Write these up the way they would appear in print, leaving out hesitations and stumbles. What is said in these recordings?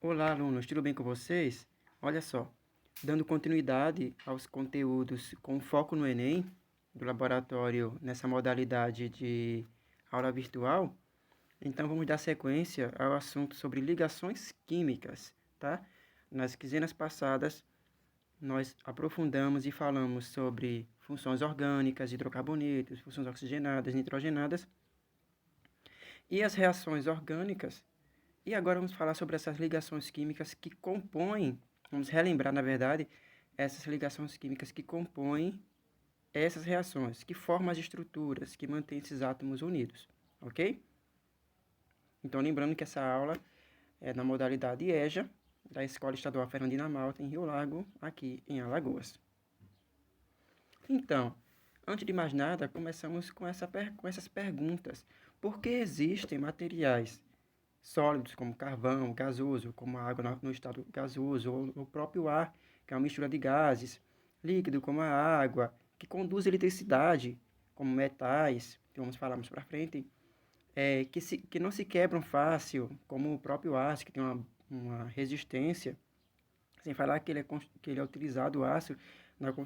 Olá, alunos, tudo bem com vocês? Olha só, dando continuidade aos conteúdos com foco no Enem, do laboratório nessa modalidade de aula virtual, então vamos dar sequência ao assunto sobre ligações químicas, tá? Nas quinzenas passadas, nós aprofundamos e falamos sobre funções orgânicas, hidrocarbonetos, funções oxigenadas, nitrogenadas e as reações orgânicas. E agora vamos falar sobre essas ligações químicas que compõem, vamos relembrar, na verdade, essas ligações químicas que compõem essas reações, que formam as estruturas, que mantêm esses átomos unidos, ok? Então, lembrando que essa aula é na modalidade EJA, da Escola Estadual Fernandina Malta, em Rio Lago, aqui em Alagoas. Então, antes de mais nada, começamos com essas perguntas. Por que existem materiais sólidos como carvão, gasoso, como a água no estado gasoso, ou o próprio ar, que é uma mistura de gases, líquido como a água, que conduz eletricidade, como metais, que vamos falar mais para frente, que não se quebram fácil, como o próprio aço, que tem uma resistência, sem falar que que ele é utilizado, o aço,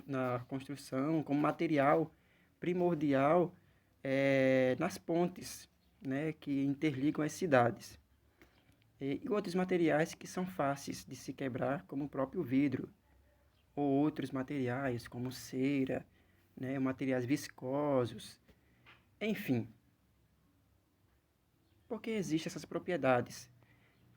na construção, como material primordial nas pontes, né, que interligam as cidades. E outros materiais que são fáceis de se quebrar, como o próprio vidro, ou outros materiais, como cera, né, materiais viscosos, enfim. Por que existem essas propriedades?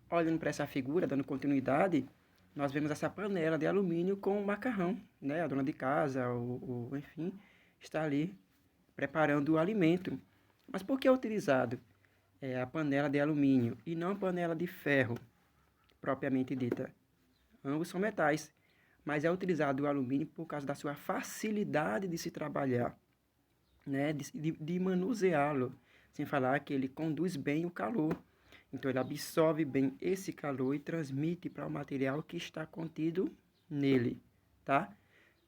Olhando para essa figura, dando continuidade, nós vemos essa panela de alumínio com o macarrão, né? A dona de casa, enfim, está ali preparando o alimento. Mas por que é utilizado a panela de alumínio e não a panela de ferro, propriamente dita? Ambos são metais, mas é utilizado o alumínio por causa da sua facilidade de se trabalhar, né? de manuseá-lo, sem falar que ele conduz bem o calor. Então, ele absorve bem esse calor e transmite para o material que está contido nele, tá?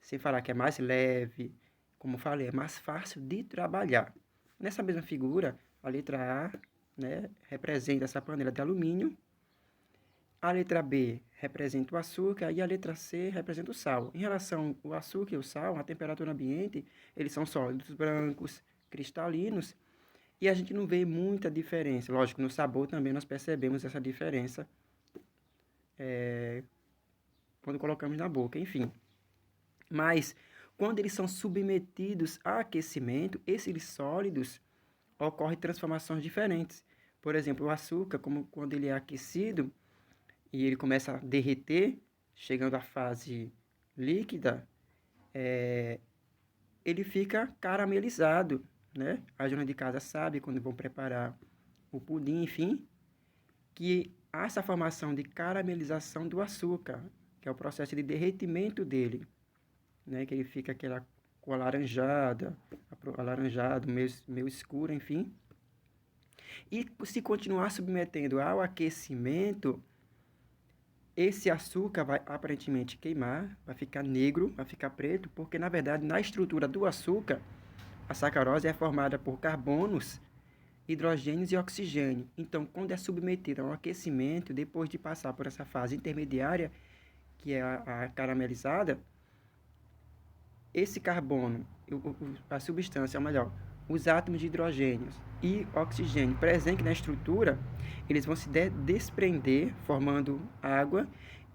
Sem falar que é mais leve, como falei, é mais fácil de trabalhar. Nessa mesma figura, a letra A, né, representa essa panela de alumínio. A letra B representa o açúcar e a letra C representa o sal. Em relação ao açúcar e o sal, a temperatura ambiente, eles são sólidos brancos, cristalinos, e a gente não vê muita diferença. Lógico, no sabor também nós percebemos essa diferença quando colocamos na boca, enfim. Mas, quando eles são submetidos a aquecimento, esses sólidos ocorrem transformações diferentes. Por exemplo, o açúcar, como quando ele é aquecido, e ele começa a derreter, chegando à fase líquida, ele fica caramelizado, né? A dona de casa sabe quando vão preparar o pudim, enfim, que há essa formação de caramelização do açúcar, que é o processo de derretimento dele, né? Que ele fica aquela cor alaranjada, alaranjado, meio escuro, enfim. E se continuar submetendo ao aquecimento, esse açúcar vai aparentemente queimar, vai ficar negro, vai ficar preto, porque na verdade na estrutura do açúcar, a sacarose é formada por carbonos, hidrogênios e oxigênio. Então, quando é submetida ao aquecimento, depois de passar por essa fase intermediária, que é a caramelizada, esse carbono, a substância, ou melhor, os átomos de hidrogênio e oxigênio presentes na estrutura, eles vão se desprender, formando água,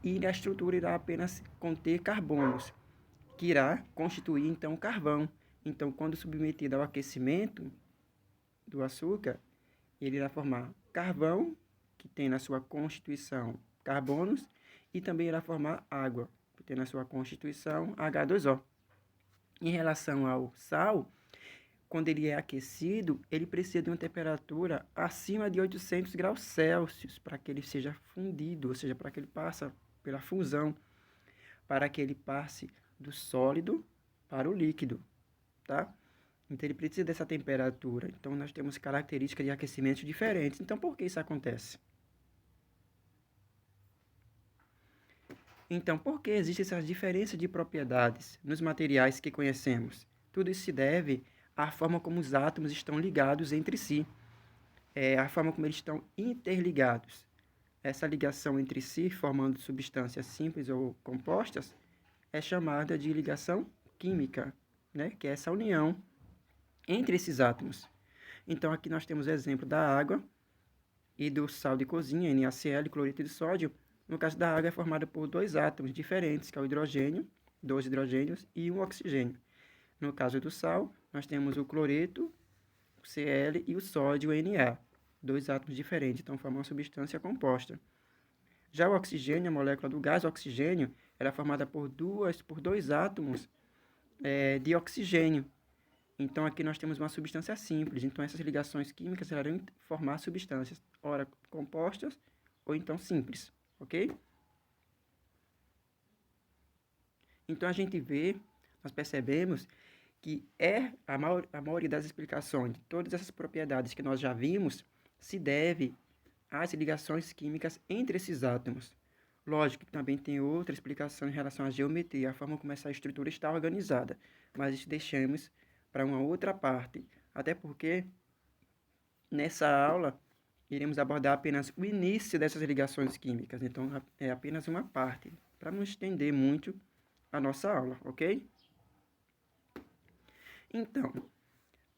e a estrutura irá apenas conter carbonos, que irá constituir, então, o carvão. Então, quando submetido ao aquecimento do açúcar, ele irá formar carvão, que tem na sua constituição carbonos, e também irá formar água, que tem na sua constituição H2O. Em relação ao sal, quando ele é aquecido, ele precisa de uma temperatura acima de 800 graus Celsius para que ele seja fundido, ou seja, para que ele passe pela fusão, para que ele passe do sólido para o líquido, tá? Então ele precisa dessa temperatura. Então nós temos características de aquecimento diferentes. Então por que isso acontece? Então, por que existem essas diferenças de propriedades nos materiais que conhecemos? Tudo isso se deve à forma como os átomos estão ligados entre si, a forma como eles estão interligados. essa ligação entre si, formando substâncias simples ou compostas, é chamada de ligação química, né? Que é essa união entre esses átomos. Então, aqui nós temos o exemplo da água e do sal de cozinha, NaCl, cloreto de sódio. No caso da água, é formada por dois átomos diferentes, que é o hidrogênio, dois hidrogênios e um oxigênio. No caso do sal, nós temos o cloreto, o Cl, e o sódio, o Na. Dois átomos diferentes, então formam uma substância composta. Já o oxigênio, a molécula do gás oxigênio, ela é formada por dois átomos de oxigênio. Então, aqui nós temos uma substância simples. Então, essas ligações químicas irão formar substâncias, ora compostas ou então simples, ok? Então, a gente vê, nós percebemos que a maioria das explicações de todas essas propriedades que nós já vimos se deve às ligações químicas entre esses átomos. Lógico que também tem outra explicação em relação à geometria, a forma como essa estrutura está organizada, mas isso deixamos para uma outra parte, até porque nessa aula iremos abordar apenas o início dessas ligações químicas, então é apenas uma parte, para não estender muito a nossa aula, ok? Então,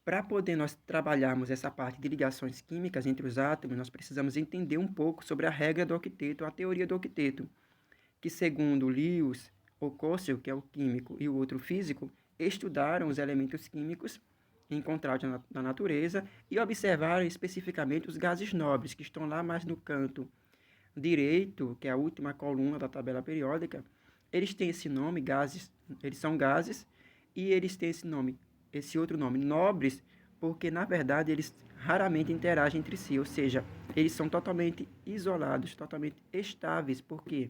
para poder nós trabalharmos essa parte de ligações químicas entre os átomos, nós precisamos entender um pouco sobre a regra do octeto, a teoria do octeto, que segundo Lewis ou Kossel, que é o químico, e o outro físico, estudaram os elementos químicos encontrados na natureza e observaram especificamente os gases nobres, que estão lá mais no canto direito, que é a última coluna da tabela periódica. Eles têm esse nome, gases, eles são gases, e eles têm esse outro nome, nobres, porque na verdade eles raramente interagem entre si, ou seja, eles são totalmente isolados, totalmente estáveis. Por quê?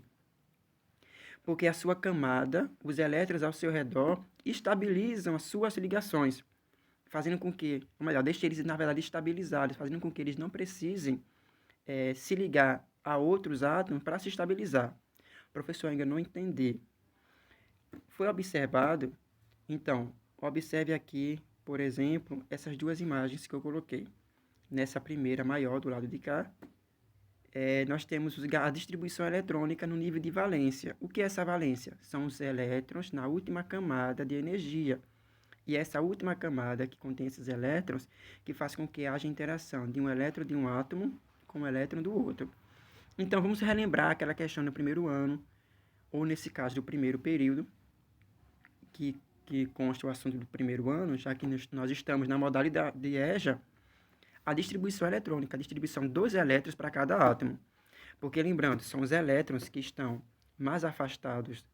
Porque a sua camada, os elétrons ao seu redor, estabilizam as suas ligações, fazendo com que, ou melhor, deixe eles, na verdade, estabilizados, fazendo com que eles não precisem se ligar a outros átomos para se estabilizar. O professor ainda não entender. Foi observado, então, observe aqui, por exemplo, essas duas imagens que eu coloquei. Nessa primeira maior do lado de cá, nós temos a distribuição eletrônica no nível de valência. O que é essa valência? São os elétrons na última camada de energia. E essa última camada que contém esses elétrons que faz com que haja interação de um elétron de um átomo com o elétron do outro. Então, vamos relembrar aquela questão do primeiro ano, ou nesse caso do primeiro período, que consta o assunto do primeiro ano, já que nós estamos na modalidade de EJA, a distribuição eletrônica, a distribuição dos elétrons para cada átomo. Porque, lembrando, são os elétrons que estão mais afastados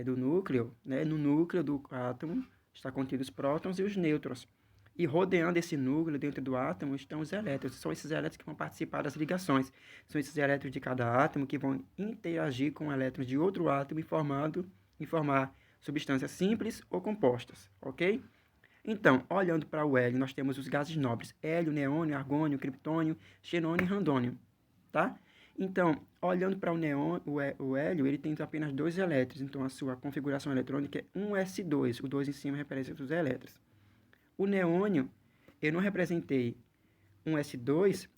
do núcleo, né? No núcleo do átomo está contido os prótons e os nêutrons. E rodeando esse núcleo, dentro do átomo, estão os elétrons. São esses elétrons que vão participar das ligações. São esses elétrons de cada átomo que vão interagir com elétrons de outro átomo e formar substâncias simples ou compostas, ok? Então, olhando para o hélio, nós temos os gases nobres: hélio, neônio, argônio, criptônio, xenônio e randônio, tá? Então, olhando para o hélio, ele tem apenas dois elétrons, então a sua configuração eletrônica é 1s2, o 2 em cima representa os elétrons. O neônio, eu não representei 1s2,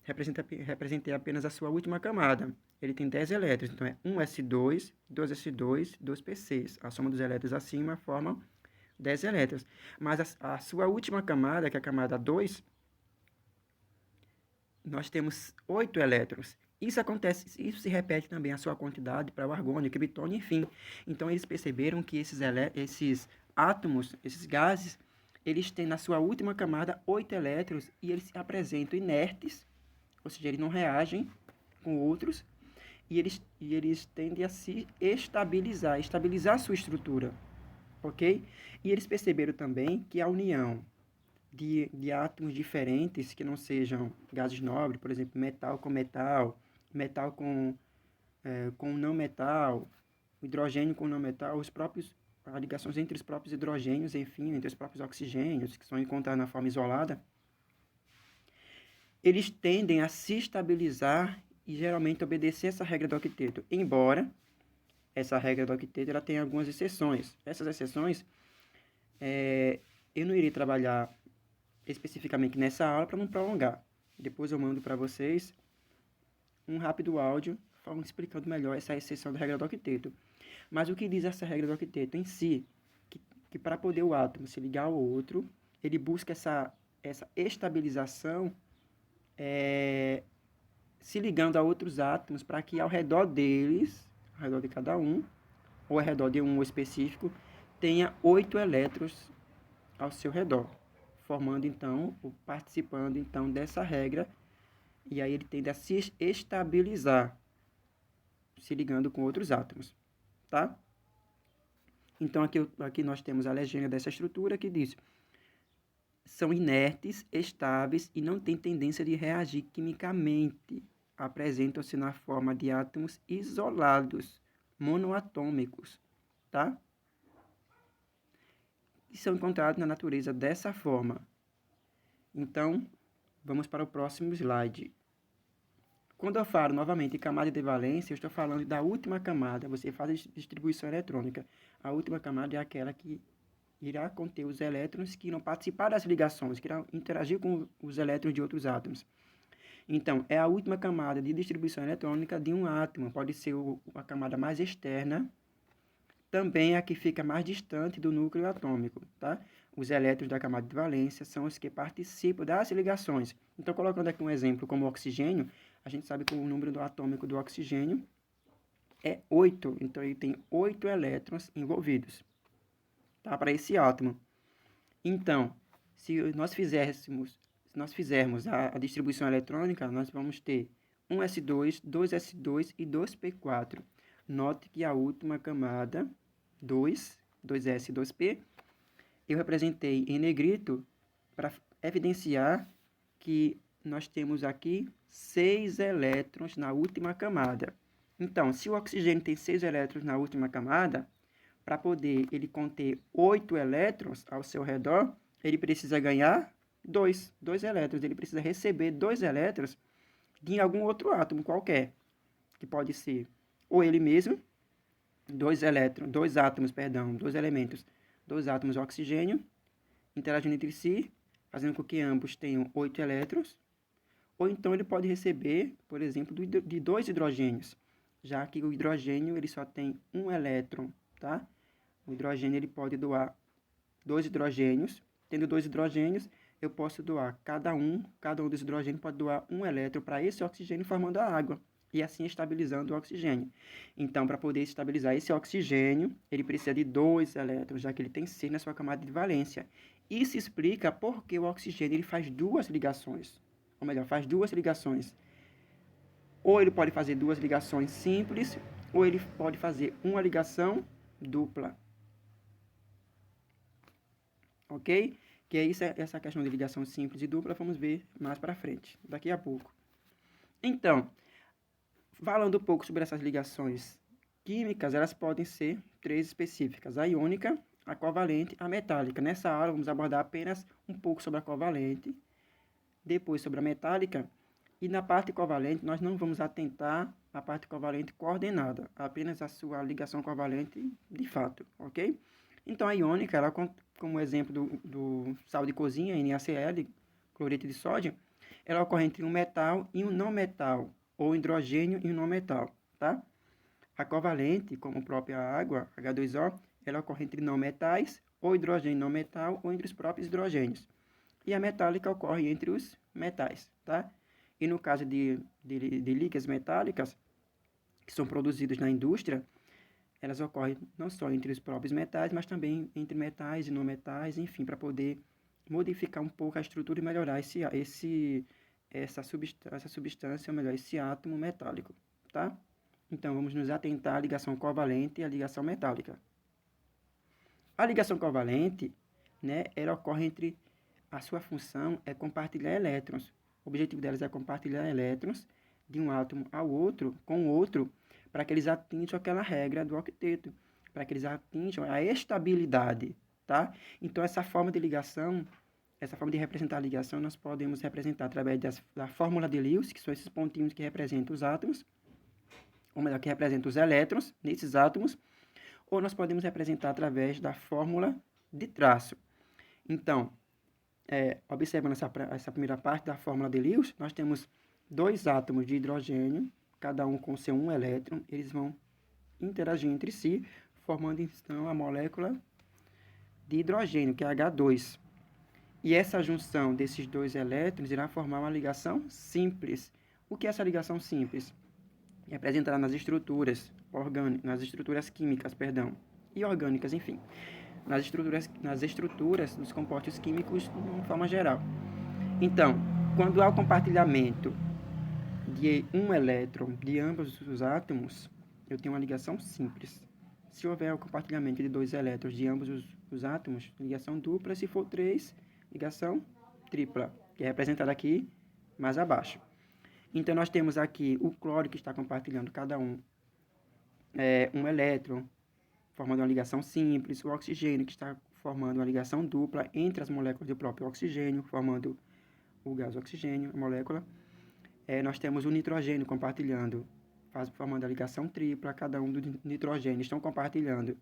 representei apenas a sua última camada. Ele tem 10 elétrons, então é 1s2, 2s2, 2p6. A soma dos elétrons acima forma 10 elétrons. Mas a sua última camada, que é a camada 2, nós temos 8 elétrons. Isso se repete também a sua quantidade para o argônio, criptônio, enfim. Então, eles perceberam que esses átomos, esses gases, eles têm na sua última camada 8 elétrons e eles se apresentam inertes, ou seja, eles não reagem com outros, e eles tendem a se estabilizar a sua estrutura, ok? E eles perceberam também que a união de átomos diferentes, que não sejam gases nobres, por exemplo, metal com metal, metal com não metal, hidrogênio com não metal, as ligações entre os próprios hidrogênios, enfim, entre os próprios oxigênios, que são encontrados na forma isolada, eles tendem a se estabilizar e geralmente obedecer essa regra do octeto, embora essa regra do octeto ela tenha algumas exceções. Essas exceções eu não irei trabalhar especificamente nessa aula para não prolongar. Depois eu mando para vocês um rápido áudio explicando melhor essa exceção da regra do octeto. Mas o que diz essa regra do octeto em si? Que para poder o átomo se ligar ao outro, ele busca essa estabilização se ligando a outros átomos para que ao redor deles, ao redor de cada um, ou ao redor de um específico, tenha 8 elétrons ao seu redor, formando então, ou participando então dessa regra, e aí ele tende a se estabilizar, se ligando com outros átomos, tá? Então aqui nós temos a legenda dessa estrutura que diz: são inertes, estáveis e não têm tendência de reagir quimicamente. Apresentam-se na forma de átomos isolados, monoatômicos, tá? E são encontrados na natureza dessa forma. Então, vamos para o próximo slide. Quando eu falo novamente em camada de valência, eu estou falando da última camada. Você faz a distribuição eletrônica. A última camada é aquela que irá conter os elétrons que irão participar das ligações, que irão interagir com os elétrons de outros átomos. Então, é a última camada de distribuição eletrônica de um átomo. Pode ser a camada mais externa, também a que fica mais distante do núcleo atômico, tá? Os elétrons da camada de valência são os que participam das ligações. Então, colocando aqui um exemplo como o oxigênio, a gente sabe que o número atômico do oxigênio é 8. Então, ele tem 8 elétrons envolvidos, tá? Para esse átomo. Então, se nós fizermos a distribuição eletrônica, nós vamos ter 1s2, 2s2 e 2p4. Note que a última camada, 2s e 2p, eu representei em negrito para evidenciar que nós temos aqui 6 elétrons na última camada. Então, se o oxigênio tem 6 elétrons na última camada, para poder ele conter 8 elétrons ao seu redor, ele precisa ganhar 2 elétrons. Ele precisa receber 2 elétrons de algum outro átomo qualquer, que pode ser ou ele mesmo, 2 elementos, 2 átomos de oxigênio, interagindo entre si, fazendo com que ambos tenham 8 elétrons, ou então ele pode receber, por exemplo, de 2 hidrogênios, já que o hidrogênio ele só tem 1 elétron, tá? O hidrogênio ele pode doar 2 hidrogênios. Tendo 2 hidrogênios, eu posso doar cada um dos hidrogênios pode doar 1 elétron para esse oxigênio formando a água, e assim estabilizando o oxigênio. Então, para poder estabilizar esse oxigênio, ele precisa de 2 elétrons, já que ele tem 6 na sua camada de valência. Isso explica por que o oxigênio ele faz 2 ligações, ou melhor, faz 2 ligações. Ou ele pode fazer 2 ligações simples, ou ele pode fazer uma ligação dupla. Ok? Que é isso, essa questão de ligação simples e dupla, vamos ver mais para frente, daqui a pouco. Então, falando um pouco sobre essas ligações químicas, elas podem ser 3 específicas: a iônica, a covalente, a metálica. Nessa aula, vamos abordar apenas um pouco sobre a covalente, depois sobre a metálica, e na parte covalente, nós não vamos atentar à parte covalente coordenada, apenas a sua ligação covalente de fato, ok? Então, a iônica, ela, como exemplo do sal de cozinha, NaCl, cloreto de sódio, ela ocorre entre um metal e um não metal, ou hidrogênio e um não metal, tá? A covalente, como a própria água, H2O, ela ocorre entre não metais, ou hidrogênio não metal, ou entre os próprios hidrogênios. E a metálica ocorre entre os metais, tá? E no caso de ligas metálicas, que são produzidas na indústria, elas ocorrem não só entre os próprios metais, mas também entre metais e não metais, enfim, para poder modificar um pouco a estrutura e melhorar essa substância, ou melhor, esse átomo metálico, tá? Então, vamos nos atentar à ligação covalente e à ligação metálica. A ligação covalente, né, ela ocorre entre... A sua função é compartilhar elétrons. O objetivo delas é compartilhar elétrons de um átomo ao outro, com o outro, para que eles atinjam aquela regra do octeto, para que eles atinjam a estabilidade, tá? Então, essa forma de ligação, essa forma de representar a ligação, nós podemos representar através da fórmula de Lewis, que são esses pontinhos que representam os átomos, ou melhor, que representam os elétrons nesses átomos, ou nós podemos representar através da fórmula de traço. Então, observando essa primeira parte da fórmula de Lewis, nós temos 2 átomos de hidrogênio cada um com seu um elétron, eles vão interagir entre si, formando então a molécula de hidrogênio, que é H2. E essa junção desses dois elétrons irá formar uma ligação simples. O que é essa ligação simples? É apresentada nas estruturas orgânicas, nas estruturas químicas, e orgânicas, enfim. Nas estruturas dos compostos químicos de uma forma geral. Então, quando há o compartilhamento de um elétron de ambos os átomos, eu tenho uma ligação simples. Se houver o compartilhamento de dois elétrons de ambos os átomos, ligação dupla. Se for 3, ligação tripla, que é representada aqui mais abaixo. Então, nós temos aqui o cloro que está compartilhando cada um um elétron, formando uma ligação simples. O oxigênio que está formando uma ligação dupla entre as moléculas do próprio oxigênio, formando o gás oxigênio, a molécula. Nós temos o nitrogênio compartilhando, formando a ligação tripla. Cada um do nitrogênio estão compartilhando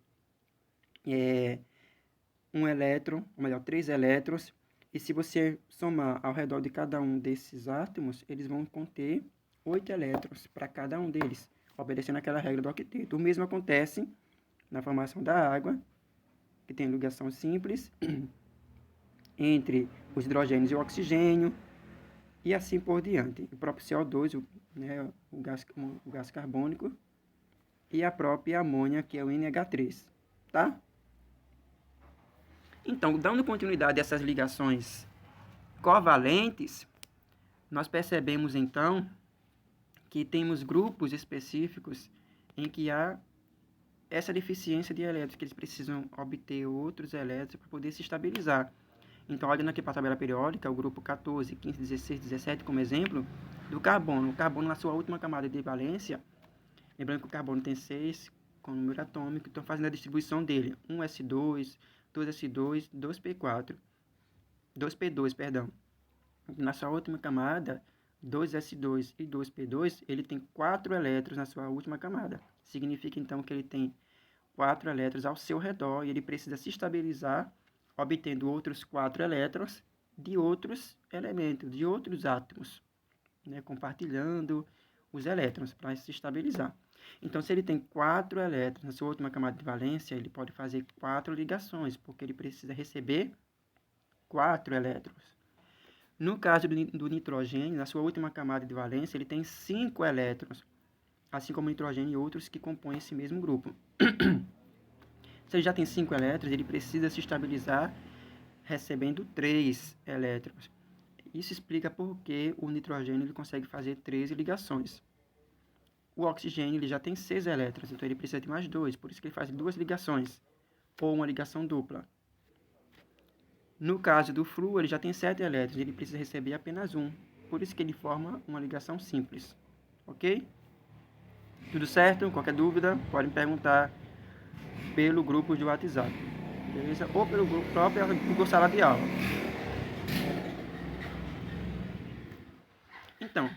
um elétron, ou melhor, 3 elétrons. E se você somar ao redor de cada um desses átomos, eles vão conter 8 elétrons para cada um deles, obedecendo aquela regra do octeto. O mesmo acontece na formação da água, que tem ligação simples entre os hidrogênios e o oxigênio, e assim por diante. O próprio CO2, o gás carbônico, e a própria amônia, que é o NH3, tá? Então, dando continuidade a essas ligações covalentes, nós percebemos, então, que temos grupos específicos em que há essa deficiência de elétrons, que eles precisam obter outros elétrons para poder se estabilizar. Então, olhando aqui para a tabela periódica, o grupo 14, 15, 16, 17, como exemplo, do carbono. O carbono, na sua última camada de valência, lembrando que o carbono tem 6 com número atômico, então fazendo a distribuição dele, 1s2, 2s2, 2p4, 2p2, perdão. Na sua última camada, 2s2 e 2p2, ele tem 4 elétrons na sua última camada. Significa, então, que ele tem 4 elétrons ao seu redor e ele precisa se estabilizar, obtendo outros 4 elétrons de outros elementos, de outros átomos, compartilhando os elétrons para se estabilizar. Então, se ele tem 4 elétrons na sua última camada de valência, ele pode fazer 4 ligações, porque ele precisa receber 4 elétrons. No caso do nitrogênio, na sua última camada de valência, ele tem 5 elétrons, assim como o nitrogênio e outros que compõem esse mesmo grupo. Se ele já tem 5 elétrons, ele precisa se estabilizar recebendo 3 elétrons. Isso explica por que o nitrogênio ele consegue fazer 13 ligações. O oxigênio ele já tem 6 elétrons, então ele precisa de mais 2, por isso que ele faz 2 ligações, ou uma ligação dupla. No caso do flúor, ele já tem 7 elétrons, ele precisa receber apenas 1, por isso que ele forma uma ligação simples. Ok? Tudo certo? Qualquer dúvida, pode me perguntar pelo grupo de WhatsApp, beleza? Ou pelo grupo próprio Google Sala de Aula. Então,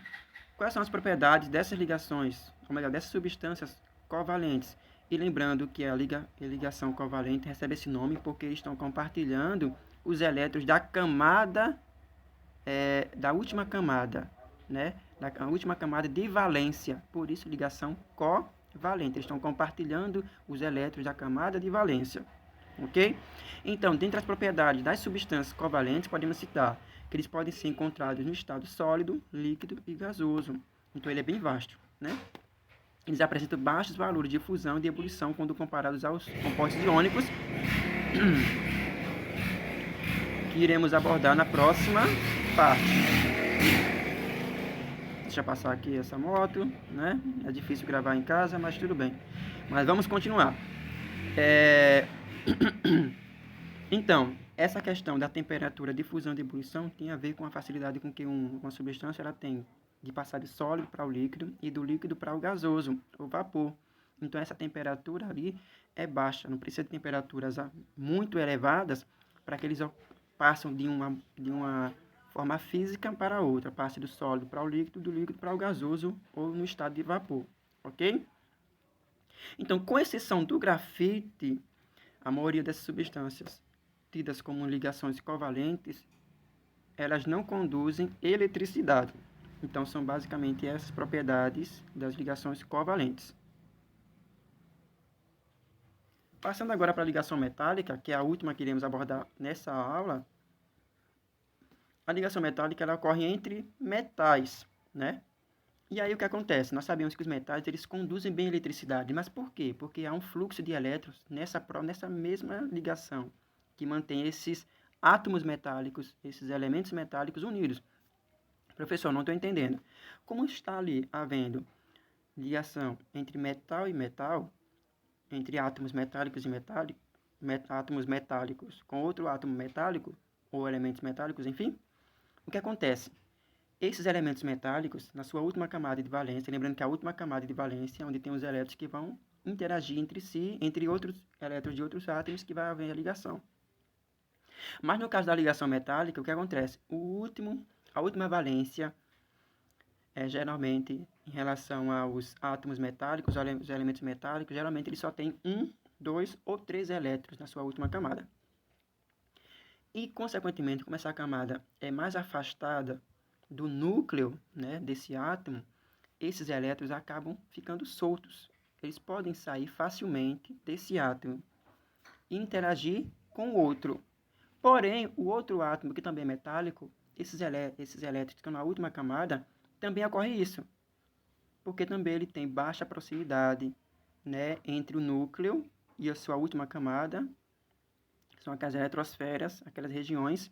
quais são as propriedades dessas ligações, ou melhor, dessas substâncias covalentes? E lembrando que a ligação covalente recebe esse nome porque eles estão compartilhando os elétrons da camada, da última camada, da última camada de valência. Por isso, ligação covalente. Eles estão compartilhando os elétrons da camada de valência. Ok? Então, dentre as propriedades das substâncias covalentes, podemos citar que eles podem ser encontrados no estado sólido, líquido e gasoso. Então, ele é bem vasto, Eles apresentam baixos valores de fusão e de ebulição quando comparados aos compostos iônicos, que iremos abordar na próxima parte. Deixa eu passar aqui essa moto, É difícil gravar em casa, mas tudo bem. Mas vamos continuar. Então, essa questão da temperatura de fusão e de ebulição tem a ver com a facilidade com que uma substância ela tem de passar de sólido para o líquido e do líquido para o gasoso, o vapor. Então, essa temperatura ali é baixa, não precisa de temperaturas muito elevadas para que eles passem de uma forma física para outra, passe do sólido para o líquido, do líquido para o gasoso ou no estado de vapor, ok? Então, com exceção do grafite, a maioria dessas substâncias tidas como ligações covalentes, elas não conduzem eletricidade. Então, são basicamente essas propriedades das ligações covalentes. Passando agora para a ligação metálica, que é a última que iremos abordar nessa aula, a ligação metálica ela ocorre entre metais, né? E aí o que acontece? Nós sabemos que os metais eles conduzem bem a eletricidade, mas por quê? Porque há um fluxo de elétrons nessa mesma ligação que mantém esses átomos metálicos, esses elementos metálicos unidos. Professor, não estou entendendo. Como está ali havendo ligação entre metal e metal, entre átomos metálicos e átomos metálicos com outro átomo metálico, ou elementos metálicos, enfim, o que acontece? Esses elementos metálicos, na sua última camada de valência, lembrando que a última camada de valência é onde tem os elétrons que vão interagir entre si, entre outros elétrons de outros átomos, que vai haver a ligação. Mas no caso da ligação metálica, o que acontece? A última valência geralmente, em relação aos átomos metálicos, os elementos metálicos, geralmente ele só tem 1, 2 ou 3 elétrons na sua última camada. E, consequentemente, como essa camada é mais afastada do núcleo, né, desse átomo, esses elétrons acabam ficando soltos. Eles podem sair facilmente desse átomo e interagir com o outro. Porém, o outro átomo, que também é metálico, esses elétrons que estão na última camada, também ocorre isso, porque também ele tem baixa proximidade, né, entre o núcleo e a sua última camada, são aquelas eletrosferas, aquelas regiões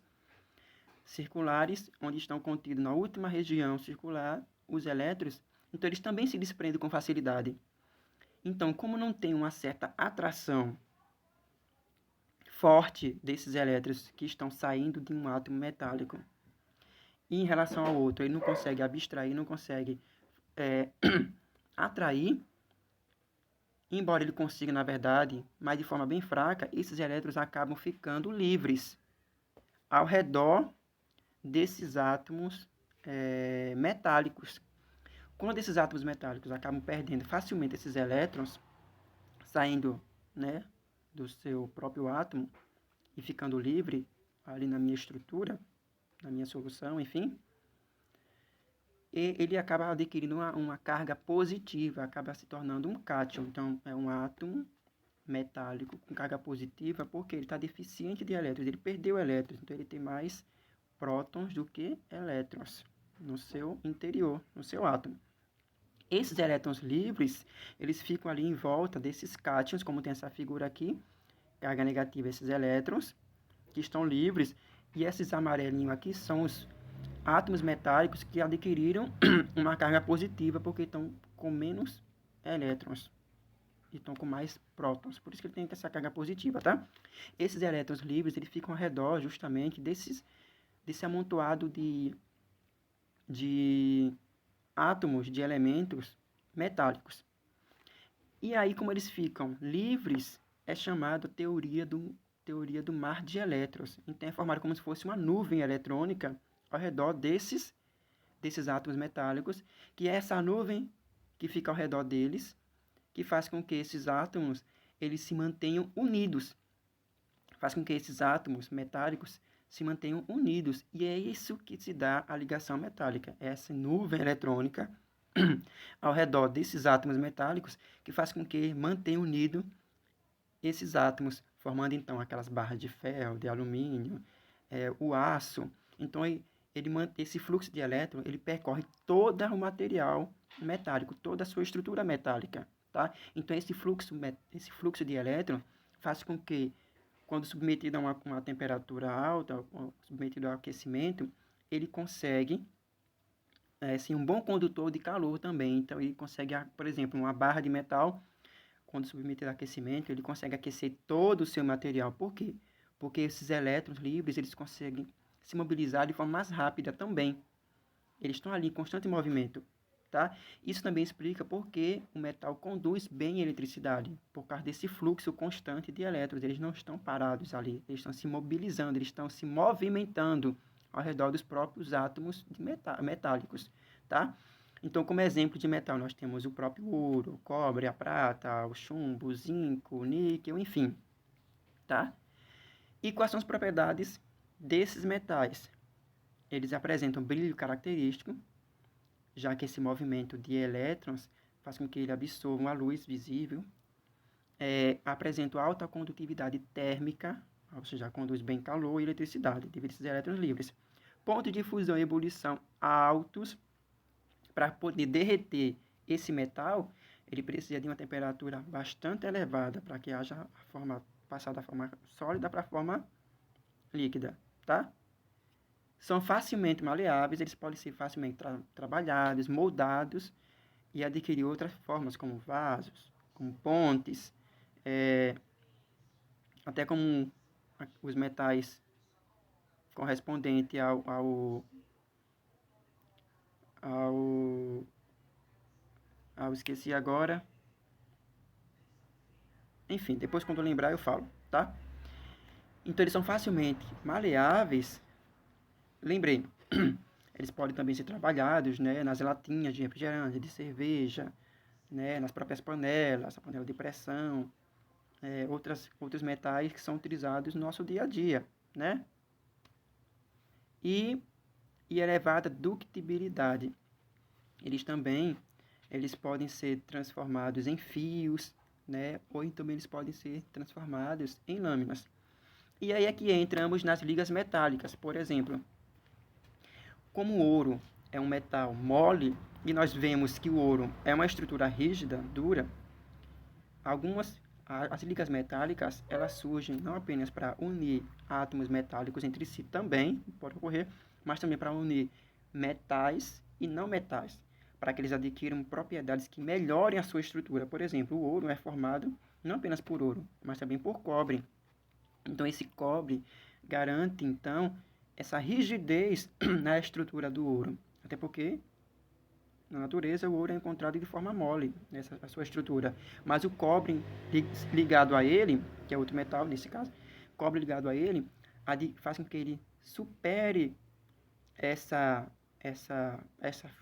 circulares, onde estão contidos na última região circular os elétrons, então eles também se desprendem com facilidade. Então, como não tem uma certa atração forte desses elétrons que estão saindo de um átomo metálico, e em relação ao outro, ele não consegue abstrair, não consegue atrair, embora ele consiga, na verdade, mas de forma bem fraca, esses elétrons acabam ficando livres ao redor desses átomos metálicos. Quando esses átomos metálicos acabam perdendo facilmente esses elétrons, saindo, né, do seu próprio átomo e ficando livre ali na minha estrutura, na minha solução, enfim, ele acaba adquirindo uma carga positiva, acaba se tornando um cátion. Então, é um átomo metálico com carga positiva porque ele está deficiente de elétrons, ele perdeu elétrons, então ele tem mais prótons do que elétrons no seu interior, no seu átomo. Esses elétrons livres, eles ficam ali em volta desses cátions, como tem essa figura aqui, carga negativa, esses elétrons que estão livres, e esses amarelinhos aqui são os átomos metálicos que adquiriram uma carga positiva porque estão com menos elétrons e estão com mais prótons, por isso que ele tem essa carga positiva, tá? Esses elétrons livres, eles ficam ao redor justamente desse amontoado de átomos, de elementos metálicos. E aí, como eles ficam livres, é chamado teoria do mar de elétrons. Então, é formado como se fosse uma nuvem eletrônica ao redor desses átomos metálicos, que é essa nuvem que fica ao redor deles, que faz com que esses átomos eles se mantenham unidos. Faz com que esses átomos metálicos se mantenham unidos. E é isso que se dá a ligação metálica. É essa nuvem eletrônica ao redor desses átomos metálicos que faz com que mantenham unidos esses átomos, formando então aquelas barras de ferro, de alumínio, o aço. Então, esse fluxo de elétrons ele percorre todo o material metálico, toda a sua estrutura metálica. Tá? Então, esse fluxo de elétrons faz com que, quando submetido a uma temperatura alta, submetido ao aquecimento, ele consegue ser um bom condutor de calor também. Então, ele consegue, por exemplo, uma barra de metal, quando submetido a aquecimento, ele consegue aquecer todo o seu material. Por quê? Porque esses elétrons livres, eles conseguem se mobilizar de forma mais rápida também. Eles estão ali em constante movimento. Tá? Isso também explica por que o metal conduz bem a eletricidade, por causa desse fluxo constante de elétrons. Eles não estão parados ali, eles estão se mobilizando, eles estão se movimentando ao redor dos próprios átomos metálicos. Tá? Então, como exemplo de metal, nós temos o próprio ouro, o cobre, a prata, o chumbo, o zinco, o níquel, enfim. Tá? E quais são as propriedades desses metais? Eles apresentam brilho característico, já que esse movimento de elétrons faz com que ele absorva a luz visível, apresenta alta condutividade térmica, ou seja, conduz bem calor e eletricidade, devido a esses elétrons livres. Pontos de fusão e ebulição altos. Para poder derreter esse metal, ele precisa de uma temperatura bastante elevada para que haja a forma, passar da forma sólida para a forma líquida, tá? São facilmente maleáveis, eles podem ser facilmente trabalhados, moldados e adquirir outras formas, como vasos, como pontes, até como os metais correspondentes esqueci agora. Enfim, depois quando eu lembrar eu falo, tá? Então eles são facilmente maleáveis. Lembrei, eles podem também ser trabalhados, né, nas latinhas de refrigerante, de cerveja, né, nas próprias panelas, a panela de pressão, outros metais que são utilizados no nosso dia a dia, né? E elevada ductibilidade. Eles podem ser transformados em fios, né? Ou então eles podem ser transformados em lâminas. E aí é que entramos nas ligas metálicas, por exemplo. Como o ouro é um metal mole, e nós vemos que o ouro é uma estrutura rígida, dura, as ligas metálicas, elas surgem não apenas para unir átomos metálicos entre si também, pode ocorrer, mas também para unir metais e não metais, para que eles adquiram propriedades que melhorem a sua estrutura. Por exemplo, o ouro é formado não apenas por ouro, mas também por cobre. Então, esse cobre garante, então, essa rigidez na estrutura do ouro. Até porque, na natureza, o ouro é encontrado de forma mole, a sua estrutura. Mas o cobre ligado a ele, que é outro metal nesse caso, cobre ligado a ele, faz com que ele supere essa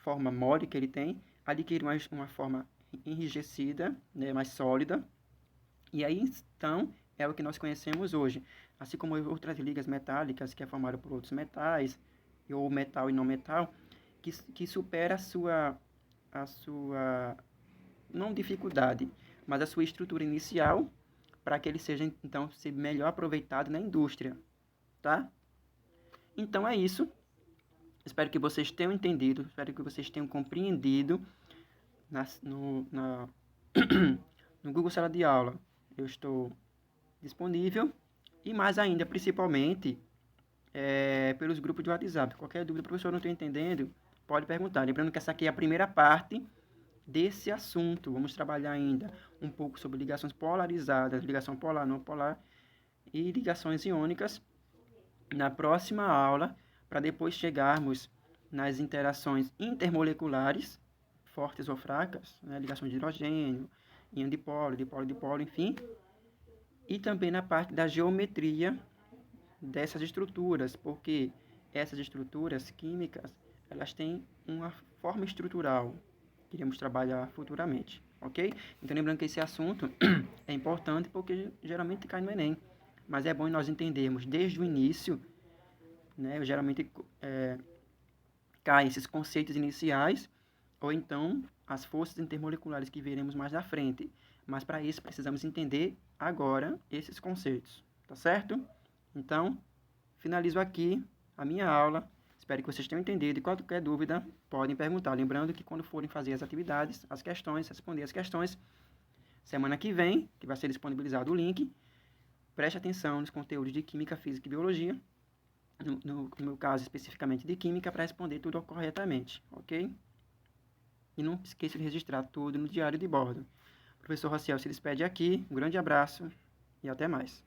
forma mole que ele tem, adquire uma forma enrijecida, né, mais sólida. E aí, então, é o que nós conhecemos hoje. Assim como outras ligas metálicas, que é formada por outros metais, ou metal e não metal, que supera a sua, não dificuldade, mas a sua estrutura inicial, para que ele seja, então, ser melhor aproveitado na indústria, tá? Então, é isso. Espero que vocês tenham entendido, espero que vocês tenham compreendido no Google Sala de Aula. Eu estou disponível e mais ainda, principalmente, pelos grupos de WhatsApp. Qualquer dúvida, professor, não estou entendendo, pode perguntar. Lembrando que essa aqui é a primeira parte desse assunto. Vamos trabalhar ainda um pouco sobre ligações polarizadas, ligação polar, não polar e ligações iônicas na próxima aula, para depois chegarmos nas interações intermoleculares, fortes ou fracas, né? Ligações de hidrogênio, íon dipolo, dipolo, dipolo, enfim. E também na parte da geometria dessas estruturas, porque essas estruturas químicas, elas têm uma forma estrutural que iremos trabalhar futuramente, ok? Então, lembrando que esse assunto é importante porque geralmente cai no Enem, mas é bom nós entendermos desde o início, né? Geralmente caem esses conceitos iniciais, ou então as forças intermoleculares que veremos mais à frente. Mas para isso precisamos entender agora esses conceitos, tá certo? Então, finalizo aqui a minha aula. Espero que vocês tenham entendido e qualquer dúvida podem perguntar. Lembrando que quando forem fazer as atividades, as questões, responder as questões, semana que vem, que vai ser disponibilizado o link, preste atenção nos conteúdos de Química, Física e Biologia, no meu caso especificamente de Química, para responder tudo corretamente, ok? E não esqueça de registrar tudo no diário de bordo. O professor Raciel se despede aqui, um grande abraço e até mais.